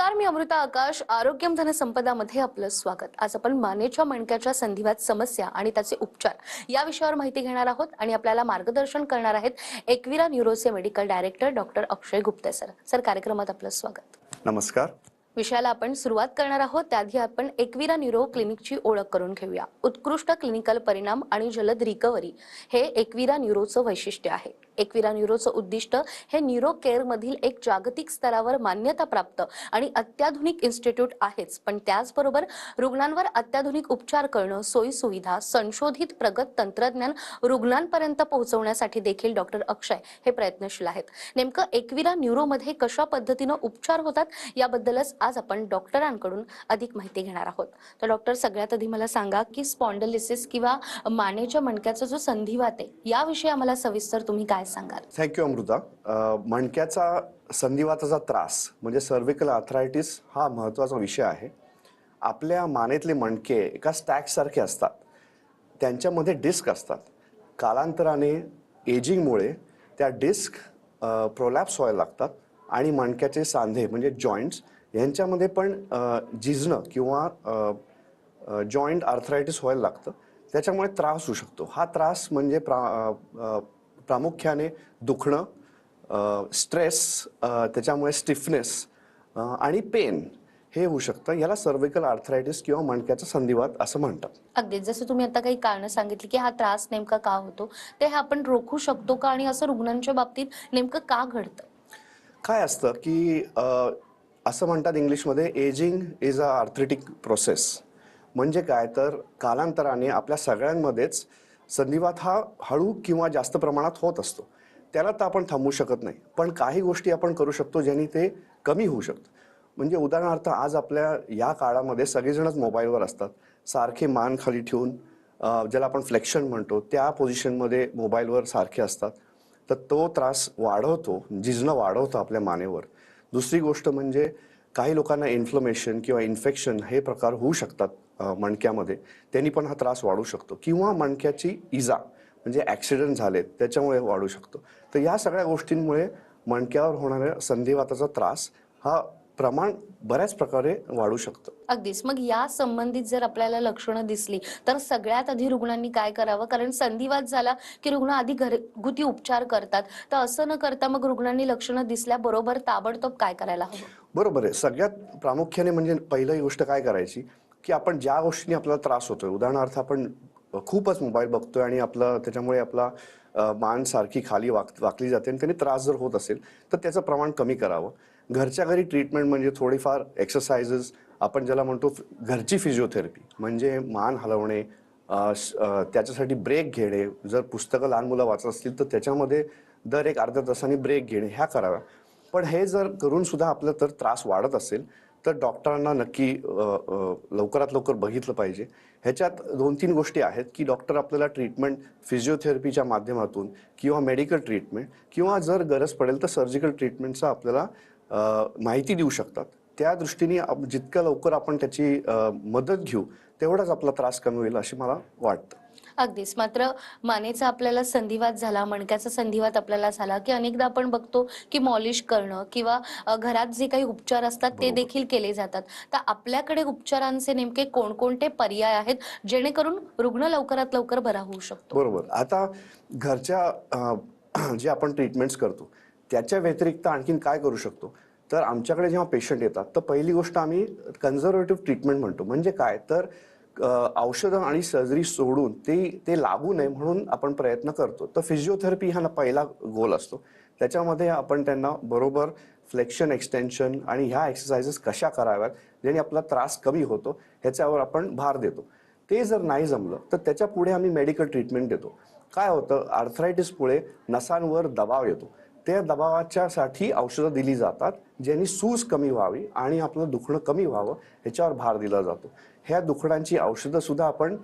नमस्कार, मी अमृता आकाश. आरोग्यम धनसंपदामध्ये आपलं स्वागत. आज आपण मानेच्या मणक्याच्या संधिवात समस्या आणि त्याचे उपचार या विषयावर माहिती घेणार आहोत आणि आपल्याला मार्गदर्शन करणार आहेत एकविरा न्यूरोचे मेडिकल डायरेक्टर डॉक्टर अक्षय गुप्ते सर. सर, कार्यक्रमात आपलं स्वागत. नमस्कार. विषयाला आपण सुरुवात करणार आहोत त्याआधी आपण एकविरा न्यूरो क्लिनिकची ओळख करून घेऊया. उत्कृष्ट क्लिनिकल परिणाम आणि जलद रिकव्हरी हे एकविरा न्यूरोचं वैशिष्ट्य आहे. एकविरा न्यूरोचं उद्दिष्ट हे न्यूरो केअर मधील एक जागतिक स्तरावर मान्यता प्राप्त आणि अत्याधुनिक इन्स्टिट्यूट आहेच, पण त्याचबरोबर रुग्णांवर अत्याधुनिक उपचार करणं, सोयी सुविधा, संशोधित प्रगत तंत्रज्ञान रुग्णांपर्यंत पोहोचवण्यासाठी देखील डॉक्टर अक्षय हे प्रयत्नशील आहेत. नेमकं एकविरा न्यूरोमध्ये कशा पद्धतीनं उपचार होतात याबद्दलच आज आपण डॉक्टरांकडून अधिक माहिती घेणार आहोत. तर डॉक्टर, सगळ्यात आधी मला सांगा की स्पॉन्डिलिसिस किंवा मानेच्या मणक्याचा जो संधिवात आहे याविषयी आम्हाला सविस्तर तुम्ही काय सांगाल? थँक्यू अमृता. मणक्याचा संधिवाताचा त्रास म्हणजे सर्व्हिकल आर्थरायटिस हा महत्त्वाचा विषय आहे. आपल्या मानेतले मणके एका स्टॅकसारखे असतात. त्यांच्यामध्ये डिस्क असतात. कालांतराने एजिंगमुळे त्या डिस्क प्रोलॅप्स व्हायला लागतात आणि मणक्याचे सांधे म्हणजे जॉईंट्स यांच्यामध्ये पण झिजणं किंवा जॉईंट आर्थरायटिस व्हायला लागतं. त्याच्यामुळे त्रास होऊ शकतो. हा त्रास म्हणजे प्रामुख्याने दुखणं, स्ट्रेस, त्याच्यामुळे स्टिफनेस आणि पेन हे होऊ शकतं. याला सर्व्हिकल आर्थरायटिस किंवा मणक्याचा संधिवात असं म्हणतात. अगदी जसं तुम्ही आता काही कारणं सांगितली की हा त्रास नेमका का होतो, ते आपण रोखू शकतो का आणि असं रुग्णांच्या बाबतीत नेमकं का घडतं? काय असतं की असं म्हणतात इंग्लिशमध्ये, एजिंग इज अ आर्थरेटिक प्रोसेस. म्हणजे काय तर कालांतराने आपल्या सगळ्यांमध्येच संधिवात हा हळू किंवा जास्त प्रमाणात होत असतो. त्याला तर आपण थांबवू शकत नाही, पण काही गोष्टी आपण करू शकतो ज्यांनी ते कमी होऊ शकतं. म्हणजे उदाहरणार्थ आज आपल्या या काळामध्ये सगळेजणच मोबाईलवर असतात. सारखे मान खाली ठेवून ज्याला आपण फ्लेक्शन म्हणतो त्या पोझिशनमध्ये मोबाईलवर सारखे असतात. तर तो त्रास वाढवतो, झिजणं वाढवतो आपल्या मानेवर. दुसरी गोष्ट म्हणजे काही लोकांना इन्फ्लमेशन किंवा इन्फेक्शन हे प्रकार होऊ शकतात मणक्यामध्ये. त्यांनी पण हा त्रास वाढू शकतो किंवा मणक्याची इजा म्हणजे ॲक्सिडेंट झालेत त्याच्यामुळे वाढू शकतो. तर या सगळ्या गोष्टींमुळे मणक्यावर होणाऱ्या संधिवाताचा त्रास हा प्रमाण बऱ्याच प्रकारे वाढू शकतं. अगदीच. मग या संबंधित जर आपल्याला लक्षणं दिसली तर सगळ्यात आधी रुग्णांनी काय करावं? कारण संधिवात झाला की रुग्ण आधी घरगुती उपचार करतात, तर असं न करता मग रुग्णांनी लक्षणं दिसल्याबरोबर ताबडतोब काय करायला हवं? बरोबर आहे. सगळ्यात प्रामुख्याने म्हणजे पहिली गोष्ट काय करायची की आपण ज्या गोष्टीने आपल्याला त्रास होतोय, उदाहरणार्थ आपण खूपच मोबाईल बघतोय आणि त्याच्यामुळे आपला मान सारखी खाली वाकली जाते आणि त्याने त्रास जर होत असेल तर त्याचं प्रमाण कमी करावं. घरच्या घरी ट्रीटमेंट म्हणजे थोडीफार एक्सरसाइजेस, आपण ज्याला म्हणतो घरची फिजिओथेरपी, म्हणजे मान हलवणे, त्याच्यासाठी ब्रेक घेणे. जर पुस्तकं लहान मुलं वाचत असतील तर त्याच्यामध्ये दर एक अर्ध्या तासाने ब्रेक घेणे ह्या कराव्या. पण हे जर करून सुद्धा आपलं तर त्रास वाढत असेल तर डॉक्टरांना नक्की लवकरात लवकर बघितलं पाहिजे. ह्याच्यात 2-3 गोष्टी आहेत की डॉक्टर आपल्याला ट्रीटमेंट फिजिओथेरपीच्या माध्यमातून किंवा मेडिकल ट्रीटमेंट किंवा जर गरज पडेल तर सर्जिकल ट्रीटमेंटचा आपल्याला माहिती देऊ शकतात. त्या दृष्टीने जितक्या लवकर आपण त्याची मदत घेऊ तेवढाच आपला त्रास कमी होईल असे मला वाटतं. अगदीच. मात्र मानेचा आपल्याला संधिवात झाला, मणक्याचा संधिवात आपल्याला झाला की अनेकदा आपण बघतो की मॉलिश करणं किंवा घरात जे काही उपचार असतात ते बरोबर. देखील केले जातात. तर आपल्याकडे उपचारांचे नेमके कोणकोणते पर्याय आहेत जेणेकरून रुग्ण लवकरात लवकर बरा होऊ शकतो? बरोबर. आता घरच्या जे आपण ट्रीटमेंट्स करतो त्याच्या व्यतिरिक्त आणखीन काय करू शकतो, तर आमच्याकडे जेव्हा पेशंट येतात तर पहिली गोष्ट आम्ही कन्झर्वेटिव्ह ट्रीटमेंट म्हणतो. म्हणजे काय तर औषधं आणि सर्जरी सोडून ते लागू नये म्हणून आपण प्रयत्न करतो. तर फिजिओथेरपी हा पहिला गोल असतो. त्याच्यामध्ये आपण त्यांना बरोबर फ्लेक्शन, एक्सटेन्शन आणि ह्या एक्सरसाइजेस कशा कराव्यात ज्याने आपला त्रास कमी होतो ह्याच्यावर आपण भार देतो. ते जर नाही जमलं तर त्याच्या पुढे आम्ही मेडिकल ट्रीटमेंट देतो. काय होतं, आर्थरायटिसमुळे नसांवर दबाव येतो. त्या दबावाच्यासाठी औषधं दिली जातात ज्यांनी सूज कमी व्हावी आणि आपलं दुखणं कमी व्हावं ह्याच्यावर भार दिला जातो. ह्या दुखण्याची औषधं सुद्धा आपण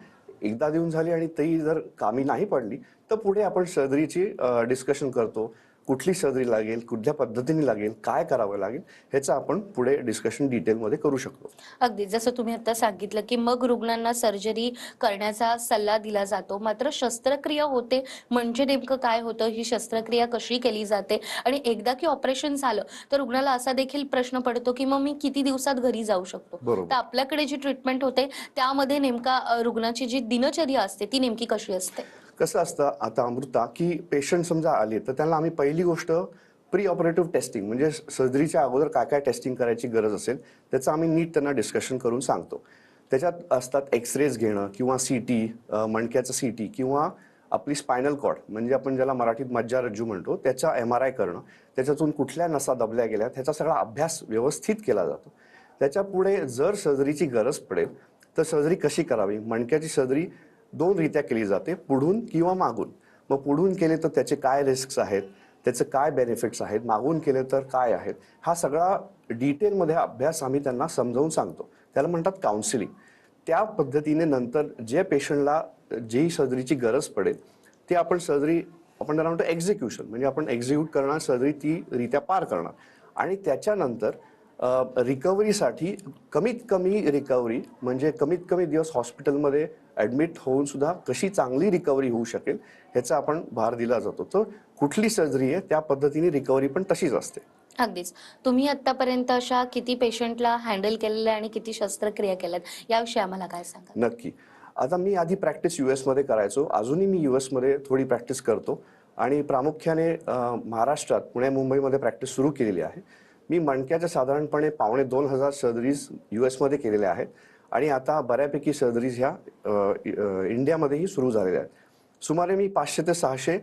एकदा देऊन झाली आणि ती जर कामी नाही पडली तर पुढे आपण सर्जरीची डिस्कशन करतो. कुठली सर्जरी लागेल, कुठल्या पद्धतीने लागेल, काय करावं लागेल, ह्याचं आपण पुढे डिस्कशन डिटेलमध्ये करू शकतो. अगदी जसं तुम्ही आता सांगितलं, की मग रुग्णांना सर्जरी करण्याचा सल्ला दिला जातो. मात्र शस्त्रक्रिया होते म्हणजे नेमकं काय होतं? ही शस्त्रक्रिया कशी केली जाते? आणि एकदा की ऑपरेशन झालं, तर रुग्णाला असा देखील प्रश्न पडतो, की मग मी किती दिवसात घरी जाऊ शकतो? तर बरोबर. आपल्याकडे जी ट्रीटमेंट होते, त्यामध्ये नेमका रुग्णाची जी दिनचर्या असते, ती नेमकी कशी असते? कसं असतं आता अमृता, की पेशंट समजा आले, तर त्यांना आम्ही पहिली गोष्ट प्री ऑपरेटिव्ह टेस्टिंग म्हणजे सर्जरीच्या अगोदर काय काय टेस्टिंग करायची गरज असेल, त्याचं आम्ही नीट त्यांना डिस्कशन करून सांगतो. त्याच्यात असतात एक्सरेज घेणं किंवा सीटी, मणक्याचं सीटी किंवा आपली स्पायनल कॉर्ड म्हणजे आपण ज्याला मराठीत मज्जारज्जू म्हणतो, त्याचा MRI करणं, त्याच्यातून कुठल्या नसा दबल्या गेल्या, ह्याचा सगळा अभ्यास व्यवस्थित केला जातो. त्याच्यापुढे जर सर्जरीची गरज पडेल, तर सर्जरी कशी करावी? मणक्याची सर्जरी 2 रीत्या केली जाते, पुढून किंवा मागून. मग पुढून केले तर त्याचे काय रिस्क्स आहेत, त्याचे काय बेनिफिट्स आहेत, मागून केले तर काय आहेत, हा सगळा डिटेलमध्ये अभ्यास आम्ही त्यांना समजावून सांगतो. त्याला म्हणतात काउन्सिलिंग. त्या पद्धतीने नंतर जे पेशंटला जी सर्जरीची गरज पडेल, ते आपण सर्जरी आपण त्याला म्हणतो एक्झिक्युशन म्हणजे आपण एक्झिक्यूट करणार सर्जरी ती रीत्या पार करणार आणि त्याच्यानंतर रिकव्हरीसाठी कमीत कमी रिकव्हरी म्हणजे कमीत कमी दिवस हॉस्पिटलमध्ये ॲडमिट होऊन सुद्धा कशी चांगली रिकव्हरी होऊ शकेल ह्याचा आपण भार दिला जातो. तर कुठली सर्जरी आहे त्या पद्धतीने रिकव्हरी पण तशीच असते. अगदीच. तुम्ही आत्तापर्यंत अशा किती पेशंटला हँडल केलेल्या आणि किती शस्त्रक्रिया केल्यात, याविषयी आम्हाला काय सांगाल? नक्की. आता मी आधी प्रॅक्टिस यूएसमध्ये करायचो. अजूनही मी यूएसमध्ये थोडी प्रॅक्टिस करतो आणि प्रामुख्याने महाराष्ट्रात, पुणे, मुंबईमध्ये प्रॅक्टिस सुरू केलेली आहे. मी मणक्याच्या साधारणपणे 2,500 सर्जरीज यूएसमध्ये केलेल्या आहेत आणि आता बऱ्यापैकी सर्जरीज ह्या इंडियामध्येही सुरू झालेल्या आहेत. सुमारे मी 500 ते 600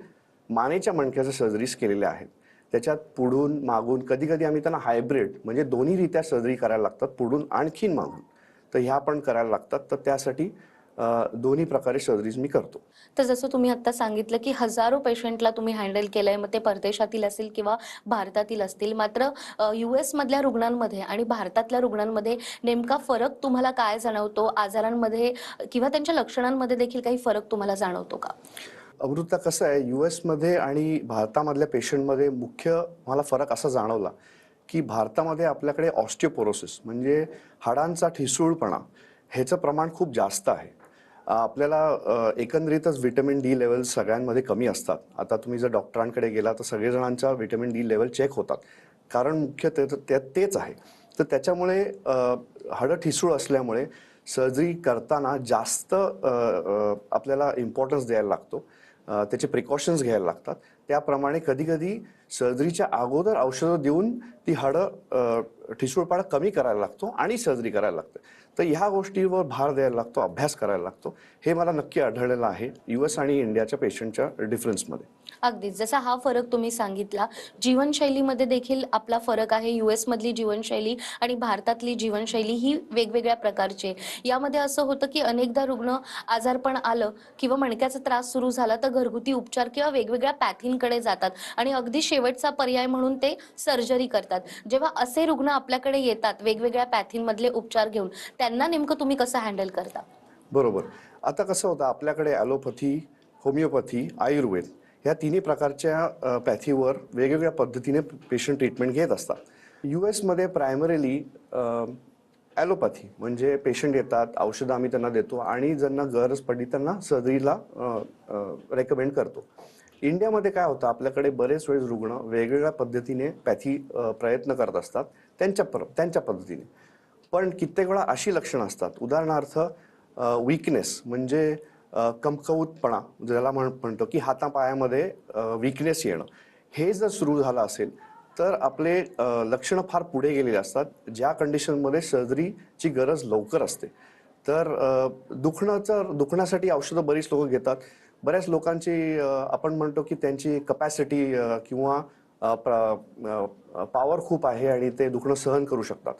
मानेच्या मणक्याच्या सर्जरीज केलेल्या आहेत. त्याच्यात पुढून, मागून, कधी-कधी आम्ही त्यांना हायब्रिड म्हणजे दोन्ही रीत्या सर्जरी करायला लागतात, पुढून आणखीन मागून. तर ह्या पण करायला लागतात. तर त्यासाठी दोन्ही प्रकारे सर्जरीज मी करतो. तर जसं तुम्ही आता सांगितलं, की हजारो पेशंटला तुम्ही हँडल केलंय, मग ते परदेशातील असतील किंवा भारतातील असतील. मात्र US मधल्या रुग्णांमध्ये आणि भारतातल्या रुग्णांमध्ये नेमका फरक तुम्हाला काय जाणवतो? आजारांमध्ये किंवा त्यांच्या लक्षणांमध्ये देखील काही फरक तुम्हाला जाणवतो का? अमृता कसं आहे, यूएसमध्ये आणि भारतामधल्या पेशंटमध्ये मुख्य मला फरक असा जाणवला, की भारतामध्ये आपल्याकडे ऑस्टिओपोरोसिस म्हणजे हाडांचा ठिसूळपणा ह्याचं प्रमाण खूप जास्त आहे. एकंदरीतच व्हिटॅमिन डी लेवल्स सगळ्यांमध्ये कमी असतात. आता तुम्ही जर डॉक्टरांकडे गेला तर सगळेजणांच्या व्हिटॅमिन डी लेवल चेक होतात. कारण मुख्य तेच आहे. तर त्याच्यामुळे हाडं ठिसूळ असल्यामुळे सर्जरी करताना जास्त आपल्याला इम्पॉर्टन्स द्यायला लागतो. त्याचे प्रिकॉशन्स घ्यायला लागतात. त्याप्रमाणे कधी-कधी सर्जरीच्या अगोदर औषधं देऊन ती हाडं ठिसूळपणा कमी करायला लागतो आणि सर्जरी करायला लागते. तर ह्या गोष्टीवर भार द्यायला लागतो, अभ्यास करायला लागतो. हे मला नक्की आढळलेलं आहे US आणि इंडियाच्या पेशंटच्या डिफरन्समध्ये. अगदीच. जसा हा फरक तुम्ही सांगितला, जीवनशैलीमध्ये देखील आपला फरक आहे. US मधली जीवनशैली आणि भारतातली जीवनशैली ही वेगवेगळ्या प्रकारची आहे. यामध्ये असं होतं, की अनेकदा रुग्ण आजारपण आलं किंवा मणक्याचा त्रास सुरू झाला, तर घरगुती उपचार किंवा वेगवेगळ्या पॅथींकडे जातात आणि अगदी शेवटचा पर्याय म्हणून ते सर्जरी करतात. जेव्हा असे रुग्ण आपल्याकडे येतात वेगवेगळ्या पॅथींमधले उपचार घेऊन, त्यांना नेमकं तुम्ही कसं हँडल करता? बरोबर. आता कसं होतं आपल्याकडे ॲलोपॅथी, होमिओपॅथी, आयुर्वेद ह्या तिन्ही प्रकारच्या पॅथीवर वेगवेगळ्या पद्धतीने पेशंट ट्रीटमेंट घेत असतात. US मध्ये प्रायमरीली ॲलोपॅथी म्हणजे पेशंट येतात, औषधं आम्ही त्यांना देतो आणि ज्यांना गरज पडली त्यांना सर्जरीला रेकमेंड करतो. इंडियामध्ये काय होतं आपल्याकडे बरेच वेळेस रुग्ण वेगवेगळ्या पद्धतीने प्रयत्न करत असतात त्यांच्या पद्धतीने. पण कित्येक वेळा अशी लक्षणं असतात, उदाहरणार्थ वीकनेस म्हणजे कमकुवतपणा ज्याला म्हणतो, की हातापायामध्ये वीकनेस येणं. हे जर सुरू झालं असेल, तर आपले लक्षणं फार पुढे गेलेली असतात, ज्या कंडिशनमध्ये सर्जरीची गरज लवकर असते. तर दुखण्यासाठी औषधं बरीच लोकं घेतात. बऱ्याच लोकांची आपण म्हणतो, की त्यांची कपॅसिटी किंवा पॉवर खूप आहे आणि ते दुखणं सहन करू शकतात.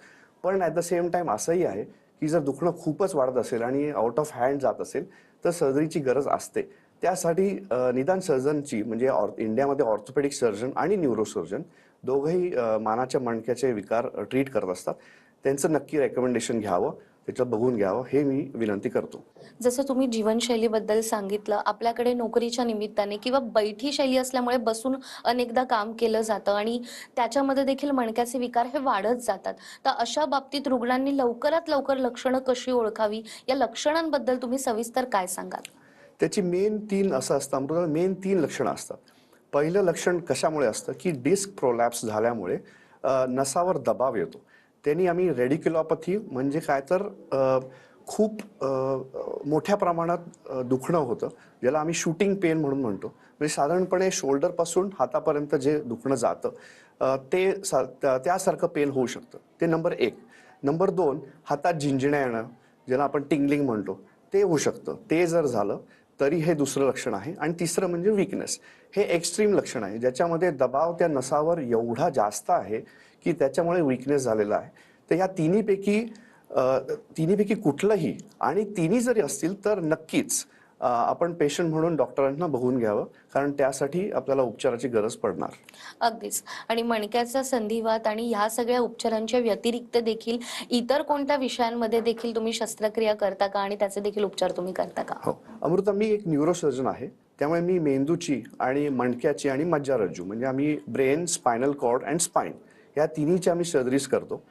पण ॲट द सेम टाईम असंही आहे, की जर दुखणं खूपच वाढत असेल आणि आउट ऑफ हँड जात असेल, तर सर्जरीची गरज असते. त्यासाठी निदान सर्जनची म्हणजे इंडियामध्ये ऑर्थोपेडिक सर्जन आणि न्यूरोसर्जन दोघंही मानाच्या मणक्याचे विकार ट्रीट करत असतात. त्यांचं नक्की रेकमेंडेशन घ्यावं त्याच्यात बघून घ्यावं हे मी विनंती करतो. जसं तुम्ही जीवनशैलीबद्दल सांगितलं, आपल्याकडे नोकरीच्या निमित्ताने किंवा बैठी शैली असल्यामुळे बसून अनेकदा काम केलं जातं आणि त्याच्यामध्ये देखील मणक्याचे विकार हे वाढत जातात. तर अशा बाबतीत रुग्णांनी लवकरात लवकर लक्षणं कशी ओळखावी, या लक्षणांबद्दल तुम्ही सविस्तर काय सांगाल? त्याची मेन 3 असं असतं अमृता, मेन 3 लक्षणं असतात. पहिलं लक्षण कशामुळे असतं, की डिस्क प्रोलॅप्स झाल्यामुळे नसावर दबाव येतो. त्यांनी आम्ही रेडिक्युलोपॅथी म्हणजे काय तर खूप मोठ्या प्रमाणात दुखणं होतं, ज्याला आम्ही शूटिंग पेन म्हणून म्हणतो. म्हणजे साधारणपणे शोल्डरपासून हातापर्यंत जे दुखणं जातं त्यासारखं पेन होऊ शकतं. ते नंबर 1. नंबर 2, हातात झिंजण्या येणं, ज्याला आपण टिंगलिंग म्हणतो, ते होऊ शकतं. ते जर झालं तरी हे दुसरं लक्षण आहे. आणि तिसरं म्हणजे वीकनेस. हे एक्स्ट्रीम लक्षण आहे, ज्याच्यामध्ये दबाव त्या नसावर एवढा जास्त आहे की त्याच्यामुळे वीकनेस झालेला आहे. तर या तिन्हीपैकी कुठलंही आणि तिन्ही जरी असतील तर नक्कीच आपण पेशंट म्हणून डॉक्टरांना बघून घ्यावं, कारण त्यासाठी आपल्याला उपचाराची गरज पडणार. अगदीच. आणि मणक्याचा संधिवात आणि ह्या सगळ्या उपचारांच्या व्यतिरिक्त देखील इतर कोणत्या विषयांमध्ये देखील तुम्ही शस्त्रक्रिया करता का आणि त्याचे देखील उपचार तुम्ही करता का? हो, अमृता, मी एक न्यूरोसर्जन आहे. त्यामुळे मी मेंदूची आणि मणक्याची आणि मज्जारज्जू म्हणजे आम्ही brain, spinal cord and spine या तिन्हीची आम्ही सर्जरीज करतो.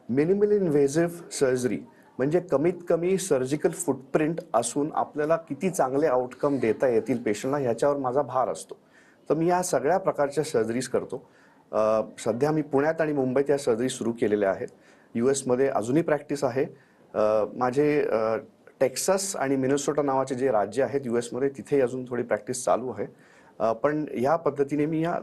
मिनिमल इन्व्हेसिव्ह सर्जरी म्हणजे कमीत कमी सर्जिकल फुटप्रिंट असून आपल्याला किती चांगले आउटकम देता येतील पेशंटला ह्याच्यावर माझा भार असतो. तर मी या सगळ्या प्रकारच्या सर्जरीज करतो. सध्या मी पुण्यात आणि मुंबईत या सर्जरी सुरू केलेल्या आहेत. US मध्ये अजूनही प्रॅक्टिस आहे. माझे टेक्सास आणि मिनेसोटा नावाचे जे राज्य आहेत US मध्ये, तिथे अजून थोडी प्रॅक्टिस चालू आहे. पण ह्या पद्धतीने मी या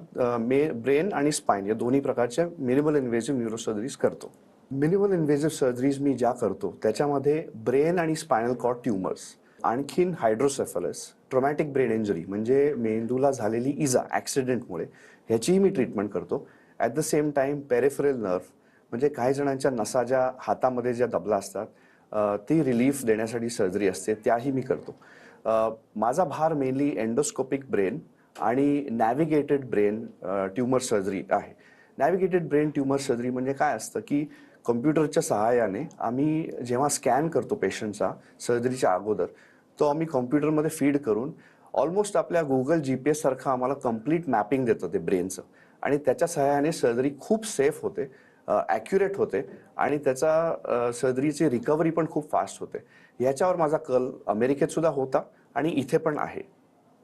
ब्रेन आणि स्पाइन या दोन्ही प्रकारच्या मिनिमल इन्व्हेसिव्ह न्यूरोसर्जरीज करतो. मिनिमल इन्व्हेसिव्ह सर्जरीज मी ज्या करतो त्याच्यामध्ये ब्रेन आणि स्पायनल कॉर्ड ट्युमर्स, आणखीन हायड्रोसेफलस, ट्रॉमॅटिक ब्रेन इंजरी म्हणजे मेंदूला झालेली इजा ॲक्सिडेंटमुळे, ह्याचीही मी ट्रीटमेंट करतो. At the same time peripheral nerve म्हणजे काही जणांच्या नसा ज्या हातामध्ये ज्या दबला असतात ती रिलीफ देण्यासाठी सर्जरी असते, त्याही मी करतो. माझा भार मेनली एंडोस्कोपिक ब्रेन आणि नॅव्हिगेटेड ब्रेन ट्युमर सर्जरी आहे. नॅव्हिगेटेड ब्रेन ट्युमर सर्जरी म्हणजे काय असतं, की कम्प्युटरच्या सहाय्याने आम्ही जेव्हा स्कॅन करतो पेशंटचा सर्जरीच्या अगोदर, तो आम्ही कॉम्प्युटरमध्ये फीड करून ऑलमोस्ट आपल्या गुगल GPS सारखं आम्हाला कम्प्लीट मॅपिंग देतं ते ब्रेनचं, आणि त्याच्या सहाय्याने सर्जरी खूप सेफ होते, ॲक्युरेट होते आणि त्याचा सर्जरीची रिकव्हरी पण खूप फास्ट होते. ह्याच्यावर माझा कल अमेरिकेत सुद्धा होता आणि इथे पण आहे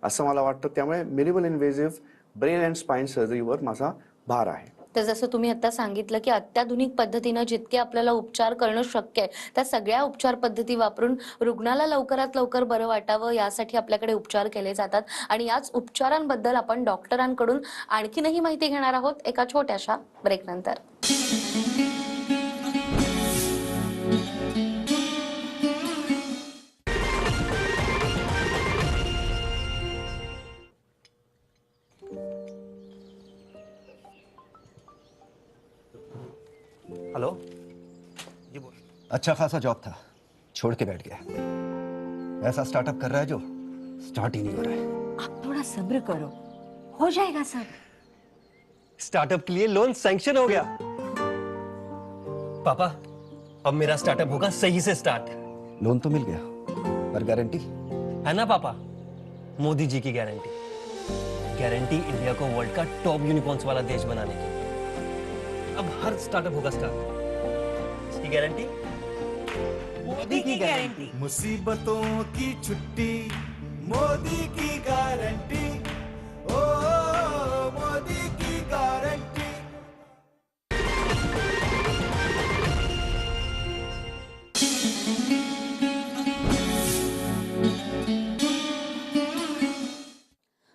असं मला वाटतं. त्यामुळे minimal invasive brain and spine सर्जरीवर माझा भार आहे. तर जसं तुम्ही आता सांगितलं की अत्याधुनिक पद्धतीनं जितके आपल्याला उपचार करणं शक्य आहे, त्या सगळ्या उपचार पद्धती वापरून रुग्णाला लवकरात लवकर बरं वाटावं यासाठी आपल्याकडे उपचार केले जातात. आणि याच उपचारांबद्दल आपण डॉक्टरांकडून आणखीनही माहिती घेणार आहोत एका छोट्याशा ब्रेकनंतर. हेलो जी बोल। अच्छा खासा जॉब था, छोड़ के बैठ गया। ऐसा स्टार्टअप कर रहा है जो स्टार्ट ही नहीं हो रहा है। आप थोड़ा सब्र करो, हो जाएगा सब। स्टार्टअप के लिए लोन सैंक्शन हो गया। पापा, अब मेरा स्टार्टअप होगा सही से स्टार्ट। लोन तो मिल गया, पर गारंटी? है ना पापा, मोदी जी की गारंटी। गारंटी इंडिया को वर्ल्ड का टॉप यूनिकॉर्न्स वाला देश बनाने की। अब हर स्टार्टअप होगा स्टार्ट। इसकी गारंटी मोदी की गारंटी। मुसीबतों की छुट्टी, मोदी की गारंटी। ओ मोदी की गारंटी।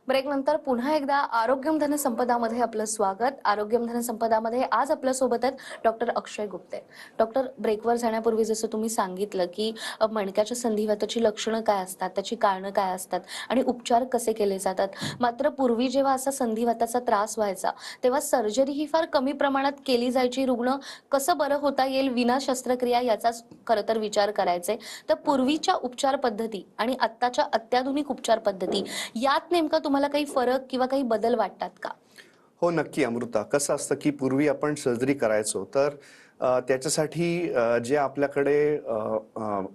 ब्रेक नंतर पुन्हा एकदा आरोग्यम धनसंपदामध्ये आपलं स्वागत. आरोग्यम धनसंपदामध्ये आज आपल्या सोबत आहेत डॉक्टर अक्षय गुप्ते. डॉक्टर, ब्रेकवर जाण्यापूर्वी जसं तुम्ही सांगितलं की मणक्याच्या संधिवाताची लक्षणं काय असतात, त्याची कारणं काय असतात आणि उपचार कसे केले जातात. मात्र पूर्वी जेव्हा असा संधिवाताचा त्रास व्हायचा तेव्हा सर्जरी ही फार कमी प्रमाणात केली जायची. रुग्ण कसं बरं होता येईल विना शस्त्रक्रिया याचाच खरं तर विचार करायचे. तर पूर्वीच्या उपचार पद्धती आणि आत्ताच्या अत्याधुनिक उपचार पद्धती यात नेमका तुम्हाला काही फरक किंवा काही बदल वाटतात का? हो, नक्की अमृता. कसं असतं की पूर्वी आपण सर्जरी करायचो तर त्याच्यासाठी जे आपल्याकडे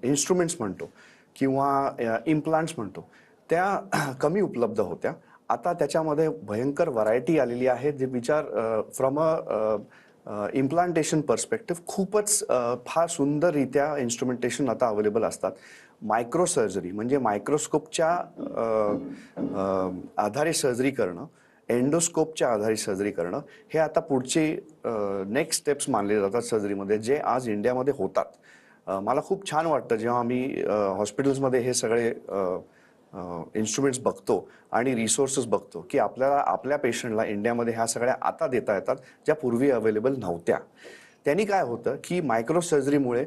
इन्स्ट्रुमेंट्स म्हणतो किंवा इम्प्लांट्स म्हणतो त्या कमी उपलब्ध होत्या. आता त्याच्यामध्ये भयंकर व्हरायटी आलेली आहे, जे विचार फ्रॉम अ इम्प्लांटेशन पर्स्पेक्टिव्ह खूपच फार सुंदररित्या इन्स्ट्रुमेंटेशन आता अवेलेबल असतात. मायक्रो सर्जरी म्हणजे मायक्रोस्कोपच्या आधारे सर्जरी करणं, एंडोस्कोपच्या आधारे सर्जरी करणं, हे आता पुढचे नेक्स्ट स्टेप्स मानले जातात सर्जरीमध्ये, जे आज इंडियामध्ये होतात. मला खूप छान वाटतं जेव्हा आम्ही हॉस्पिटल्समध्ये हे सगळे इन्स्ट्रुमेंट्स बघतो आणि रिसोर्सेस बघतो की आपल्याला आपल्या पेशंटला इंडियामध्ये ह्या सगळ्या आता देता येतात, ज्या पूर्वी अवेलेबल नव्हत्या. त्यांनी काय होतं की मायक्रो सर्जरीमुळे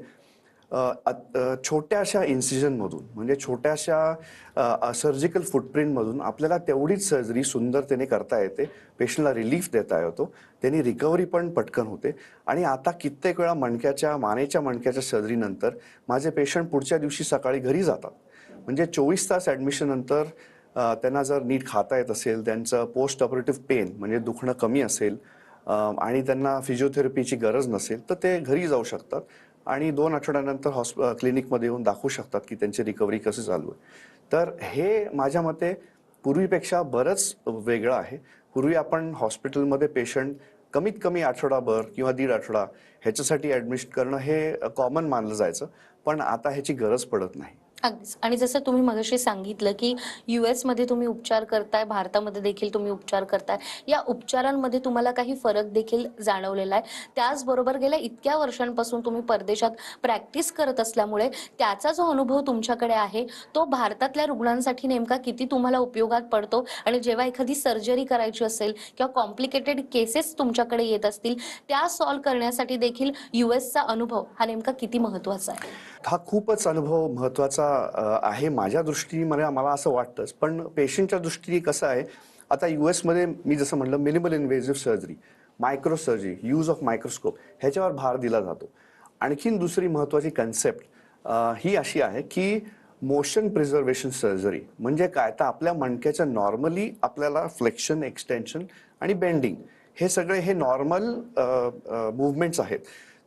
छोट्याशा इन्सिजनमधून म्हणजे छोट्याशा सर्जिकल फुटप्रिंटमधून आपल्याला तेवढीच सर्जरी सुंदरतेने करता येते, पेशंटला रिलीफ देता येतो, त्यांनी रिकव्हरी पण पटकन होते. आणि आता कित्येक वेळा मानेच्या मणक्याच्या सर्जरीनंतर माझे पेशंट पुढच्या दिवशी सकाळी घरी जातात. म्हणजे 24 तास ॲडमिशन नंतर त्यांना जर नीट खाता येत असेल, त्यांचं पोस्ट ऑपरेटिव्ह पेन म्हणजे दुखणं कमी असेल आणि त्यांना फिजिओथेरपीची गरज नसेल, तर ते घरी जाऊ शकतात आणि 2 आठवड्यानंतर क्लिनिकमध्ये येऊन दाखवू शकतात की त्यांची रिकव्हरी कशी चालू आहे. तर हे माझ्या मते पूर्वीपेक्षा बरंच वेगळं आहे. पूर्वी आपण हॉस्पिटलमध्ये पेशंट कमीत कमी आठवडाभर किंवा 1.5 आठवडा ह्याच्यासाठी ॲडमिट करणं हे कॉमन मानलं जायचं, पण आता ह्याची गरज पडत नाही. अगदीच. आणि जसं तुम्ही मगाशी सांगितलं की मध्ये तुम्ही उपचार करताय, भारतामध्ये देखील तुम्ही उपचार करताय, या उपचारांमध्ये तुम्हाला काही फरक देखील जाणवलेला आहे. त्याचबरोबर गेल्या इतक्या वर्षांपासून तुम्ही परदेशात प्रॅक्टिस करत असल्यामुळे त्याचा जो अनुभव तुमच्याकडे आहे तो भारतातल्या रुग्णांसाठी नेमका किती तुम्हाला उपयोगात पडतो, आणि जेव्हा एखादी सर्जरी करायची असेल किंवा कॉम्प्लिकेटेड केसेस तुमच्याकडे येत असतील त्या सॉल्व्ह करण्यासाठी देखील चा अनुभव हा नेमका किती महत्त्वाचा आहे? हा खूपच अनुभव महत्त्वाचा आहे माझ्या दृष्टीने. मला असं वाटतंच, पण पेशंटच्या दृष्टीने कसं आहे, आता मध्ये मी जसं म्हटलं minimal invasive surgery, micro surgery, use of microscope ह्याच्यावर भार दिला जातो. आणखीन दुसरी महत्त्वाची कन्सेप्ट ही अशी आहे की मोशन प्रिझर्वेशन सर्जरी म्हणजे काय, तर आपल्या मणक्याच्या नॉर्मली आपल्याला फ्लेक्शन, एक्सटेन्शन आणि बेंडिंग हे नॉर्मल मूवमेंट्स आहेत.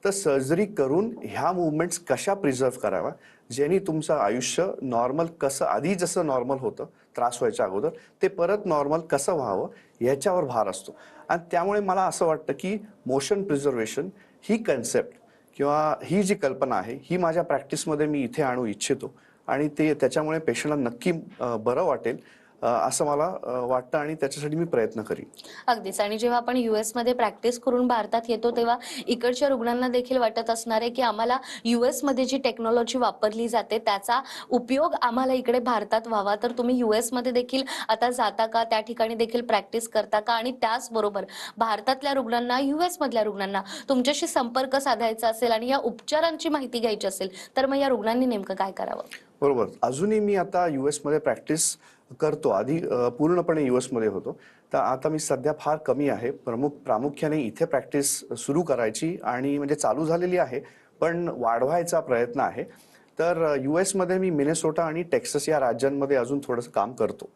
तर सर्जरी करून ह्या मूवमेंट्स कशा प्रिझर्व कराव्या, ज्यांनी तुमचं आयुष्य नॉर्मल कसं आधी जसं नॉर्मल होतं त्रास व्हायच्या अगोदर ते परत नॉर्मल कसं व्हावं याच्यावर भार असतो. आणि त्यामुळे मला असं वाटतं की मोशन प्रिझर्वेशन ही कन्सेप्ट किंवा ही जी कल्पना आहे ही माझ्या प्रॅक्टिसमध्ये मी इथे आणू इच्छितो आणि त्याच्यामुळे पेशंटला नक्की बरं वाटेल असं मला वाटतं आणि त्याच्यासाठी मी प्रयत्न करीन. अगदीच. आणि जेव्हा आपण मध्ये प्रॅक्टिस करून भारतात येतो तेव्हा इकडच्या रुग्णांना देखील वाटत असणार आहे की आम्हाला मध्ये जी टेक्नॉलॉजी वापरली जाते त्याचा उपयोग आम्हाला इकडे भारतात व्हावा. तर तुम्ही मध्ये देखील आता जाता का, त्या ठिकाणी देखील प्रॅक्टिस करता का, आणि त्याचबरोबर भारतातल्या रुग्णांना मधल्या रुग्णांना तुमच्याशी संपर्क साधायचा असेल आणि या उपचारांची माहिती घ्यायची असेल तर मग या रुग्णांनी नेमकं काय करावं? बरोबर. अजूनही मी आता मध्ये प्रॅक्टिस करतो. आधी पूर्णपणे मध्ये होतो, तर आता मी सध्या फार कमी आहे. प्रामुख्याने इथे प्रॅक्टिस सुरू करायची आणि म्हणजे चालू झालेली आहे पण वाढवायचा प्रयत्न आहे. तर मध्ये मी मिनेसोटा आणि टेक्सास या राज्यांमध्ये अजून थोडंसं काम करतो.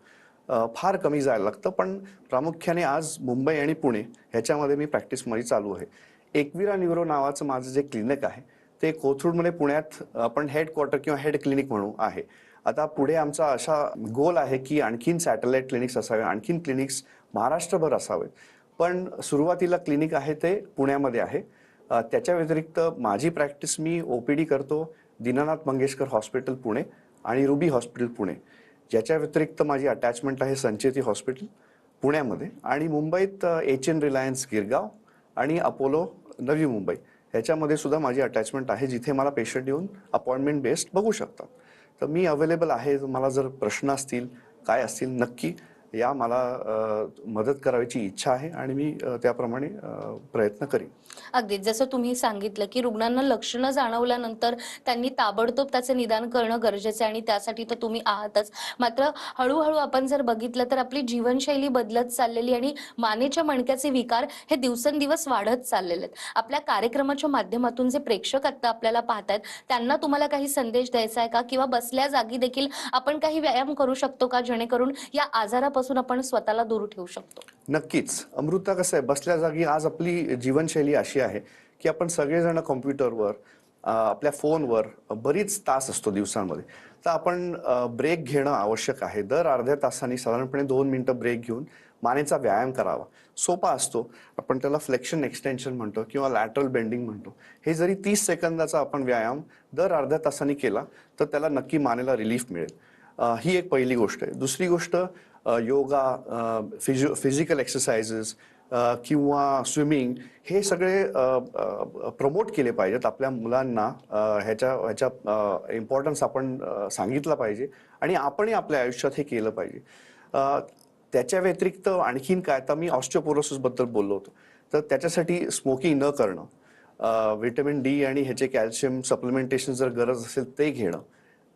फार कमी जायला लागतं, पण प्रामुख्याने आज मुंबई आणि पुणे ह्याच्यामध्ये मी प्रॅक्टिसमध्ये चालू आहे. एकविरा न्यूरो नावाचं माझं जे क्लिनिक आहे ते कोथरूडमध्ये पुण्यात आपण हेडक्वार्टर किंवा हेड क्लिनिक म्हणू आहे. आता पुढे आमचा असा गोल आहे की आणखीन सॅटेलाइट क्लिनिक्स असावे, आणखीन क्लिनिक्स महाराष्ट्रभर असावेत. पण सुरुवातीला क्लिनिक आहे ते पुण्यामध्ये आहे. त्याच्या व्यतिरिक्त माझी प्रॅक्टिस मी OPD करतो दीनानाथ मंगेशकर हॉस्पिटल पुणे आणि रुबी हॉस्पिटल पुणे. ज्याच्या व्यतिरिक्त माझी अटॅचमेंट आहे संचेती हॉस्पिटल पुण्यामध्ये आणि मुंबईत HN रिलायन्स गिरगाव आणि अपोलो नवी मुंबई ह्याच्यामध्ये सुद्धा माझी अटॅचमेंट आहे, जिथे मला पेशंट येऊन अपॉइंटमेंट बेस्ड बघू शकतात. तर मी अवेलेबल आहे. मला जर प्रश्न असतील काय असतील नक्की या, मला मदत करायची इच्छा आहे आणि मी त्याप्रमाणे प्रयत्न करीन. अगदीच. जसं तुम्ही सांगितलं की रुग्णांना लक्षणं जाणवल्यानंतर त्यांनी ताबडतोब त्याचे निदान करणं गरजेचं आहे आणि त्यासाठी तर तुम्ही आहातच. मात्र हळूहळू आपण जर बघितलं तर आपली जीवनशैली बदलत चाललेली आणि मानेच्या मणक्याचे विकार हे दिवसेंदिवस वाढत चाललेले आहेत. आपल्या कार्यक्रमाच्या माध्यमातून जे प्रेक्षक आता आपल्याला पाहतायत त्यांना तुम्हाला काही संदेश द्यायचा आहे का, किंवा बसल्या जागी देखील आपण काही व्यायाम करू शकतो का जेणेकरून या आजारापासून आपण स्वतःला दूर ठेवू शकतो? नक्कीच. अमृता, कसं आहे, बसल्या जागी आज आपली जीवनशैली अशी आहे की आपण सगळेजण कॉम्प्युटरवर आपल्या फोनवर बरीच तास असतो दिवसांमध्ये. तर आपण ब्रेक घेणं आवश्यक आहे. दर अर्ध्या तासाने साधारणपणे 2 मिनिटं ब्रेक घेऊन मानेचा व्यायाम करावा. सोपा असतो. आपण त्याला फ्लेक्शन एक्सटेन्शन म्हणतो किंवा लॅटरल बेंडिंग म्हणतो. हे जरी 30 सेकंदाचा आपण व्यायाम दर अर्ध्या तासाने केला तर त्याला नक्की मानेला रिलीफ मिळेल. ही एक पहिली गोष्ट आहे. दुसरी गोष्ट योगा, फिजिकल एक्सरसाइजेस किंवा स्विमिंग हे सगळे प्रमोट केले पाहिजेत. आपल्या मुलांना ह्याच्या इम्पॉर्टन्स आपण सांगितलं पाहिजे आणि आपणही आपल्या आयुष्यात हे केलं पाहिजे. त्याच्या व्यतिरिक्त आणखीन काय, तर मी ऑस्टिओपोरोसिसबद्दल बोललो होतो. तर त्याच्यासाठी स्मोकिंग न करणं, व्हिटॅमिन डी आणि ह्याचे कॅल्शियम सप्लिमेंटेशन जर गरज असेल ते घेणं,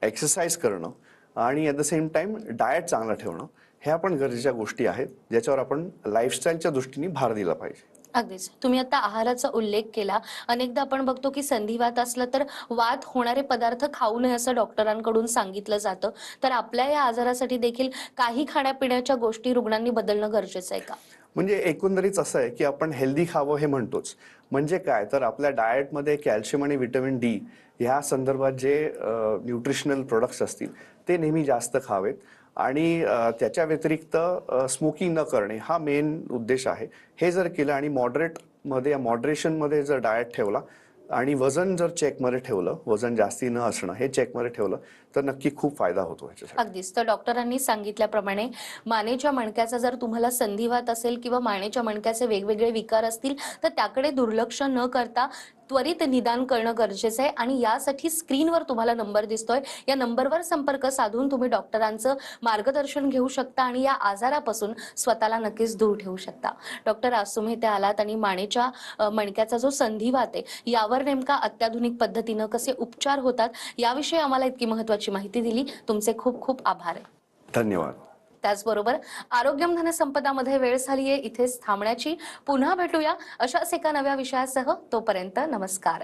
एक्सरसाइज करणं आणि at the same time diet चांगलं ठेवणं, ह्या पण गरजेच्या गोष्टी आहेत ज्याच्यावर आपण लाईफस्टाईलच्या दृष्टीने भार दिला पाहिजे. अगदीच. तुम्ही आता आहाराचा उल्लेख केला. अनेकदा आपण बघतो की संधिवात असलं तर वात होणारे पदार्थ खाऊ नये असं डॉक्टरांकडून सांगितलं जातं. तर आपल्या या आजारासाठी देखील काही खाण्यापिण्याच्या गोष्टी रुग्णांनी बदलणं गरजेचं आहे का? म्हणजे एकंदरीत असं आहे की आपण हेल्दी खावं हे म्हणतोच. म्हणजे काय, तर आपल्या डाएटमध्ये कॅल्शियम आणि व्हिटॅमिन डी ह्या संदर्भात जे न्यूट्रिशनल प्रोडक्ट्स असतील ते नेहमी जास्त खावेत आणि त्याच्या व्यतिरिक्त स्मोकिंग न करणे हा मेन उद्देश आहे. हे जर केलं आणि मॉडरेशनमध्ये जर डाएट ठेवला आणि वजन जर चेकमध्ये ठेवलं, वजन जास्ती न असणं हे चेकमध्ये ठेवलं तर नक्की खूप फायदा होतो ह्याच्यासाठी. अगदीच. तर डॉक्टरांनी सांगितल्याप्रमाणे मानेच्या मणक्याचा जर तुम्हाला संधिवात असेल किंवा मानेच्या मणक्याचे वेगवेगळे विकार असतील तर त्याकडे दुर्लक्ष न करता त्वरित निदान करणं गरजेचं आहे आणि यासाठी स्क्रीनवर तुम्हाला नंबर दिसतोय. या नंबरवर संपर्क साधून तुम्ही डॉक्टरांचं मार्गदर्शन घेऊ शकता आणि या आजारापासून स्वतःला नक्कीच दूर ठेवू शकता. डॉक्टर, आज तुम्ही इथे आलात आणि मानेच्या मणक्याचा जो संधिवात आहे यावर नेमका अत्याधुनिक पद्धतीनं कसे उपचार होतात याविषयी आम्हाला इतकी महत्त्वाची माहिती दिली. तुमचे खूप खूप आभार आहे. धन्यवाद. त्याचबरोबर आरोग्यम धनसंपदामध्ये वेळ झाली आहे इथेच थांबण्याची. पुन्हा भेटूया अशाच एका नव्या विषयासह. तोपर्यंत नमस्कार.